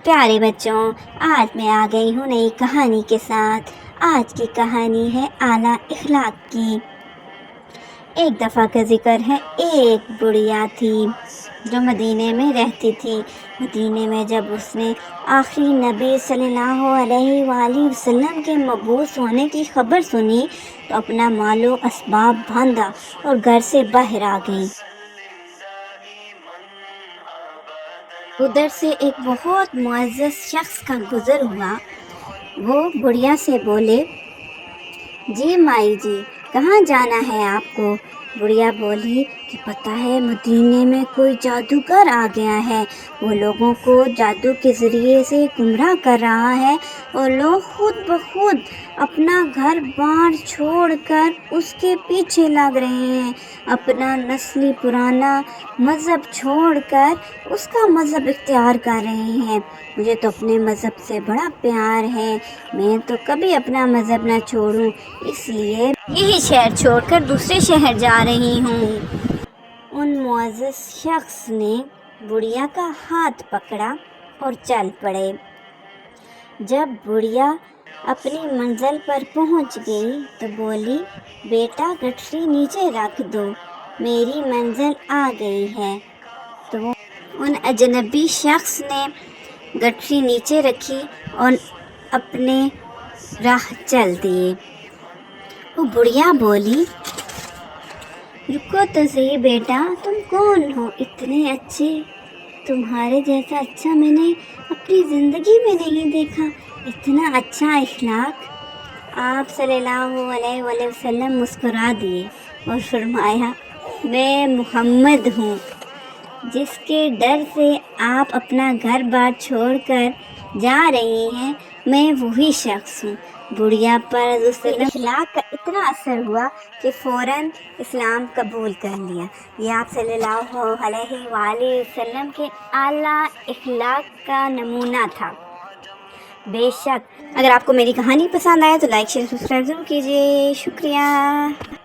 پیارے بچوں، آج میں آ گئی ہوں نئی کہانی کے ساتھ۔ آج کی کہانی ہے اعلیٰ اخلاق کی۔ ایک دفعہ کا ذکر ہے، ایک بڑھیا تھی جو مدینے میں رہتی تھی۔ مدینے میں جب اس نے آخری نبی صلی اللہ علیہ وآلہ وسلم کے مبعوث ہونے کی خبر سنی تو اپنا مال و اسباب باندھا اور گھر سے باہر آ گئی۔ ادھر سے ایک بہت معزز شخص کا گزر ہوا۔ وہ بڑھیا سے بولے، جی مائی جی، کہاں جانا ہے آپ کو؟ بڑھیا بولی کہ پتہ ہے مدینے میں کوئی جادوگر آ گیا ہے، وہ لوگوں کو جادو کے ذریعے سے گمراہ کر رہا ہے اور لوگ خود بخود اپنا گھر بار چھوڑ کر اس کے پیچھے لگ رہے ہیں، اپنا نسلی پرانا مذہب چھوڑ کر اس کا مذہب اختیار کر رہے ہیں۔ مجھے تو اپنے مذہب سے بڑا پیار ہے، میں تو کبھی اپنا مذہب نہ چھوڑوں، اس لیے یہی شہر چھوڑ کر دوسرے شہر جا رہی ہوں۔ ان معزز شخص نے بڑھیا کا ہاتھ پکڑا اور چل پڑے۔ جب بڑھیا اپنی منزل پر پہنچ گئی تو بولی، بیٹا گٹھری نیچے رکھ دو، میری منزل آ گئی ہے۔ تو ان اجنبی شخص نے گٹھری نیچے رکھی اور اپنے راہ چل دیے۔ وہ بڑھیا بولی، رکو تو صحیح بیٹا، تم کون ہو اتنے اچھے؟ تمہارے جیسا اچھا میں نے اپنی زندگی میں نہیں دیکھا، اتنا اچھا اخلاق۔ آپ صلی اللہ علیہ وآلہ وسلم مسکرا دیے اور فرمایا، میں محمد ہوں، جس کے ڈر سے آپ اپنا گھر بار چھوڑ کر جا رہی ہیں، میں وہی شخص ہوں۔ بڑھیا پر اس اخلاق کا اتنا اثر ہوا کہ فوراً اسلام قبول کر لیا۔ یہ آپ صلی اللہ علیہ وآلہ وسلم کے اعلیٰ اخلاق کا نمونہ تھا۔ بے شک اگر آپ کو میری کہانی پسند آئے تو لائک شیئر سبسکرائب ضرور کیجیے۔ شکریہ۔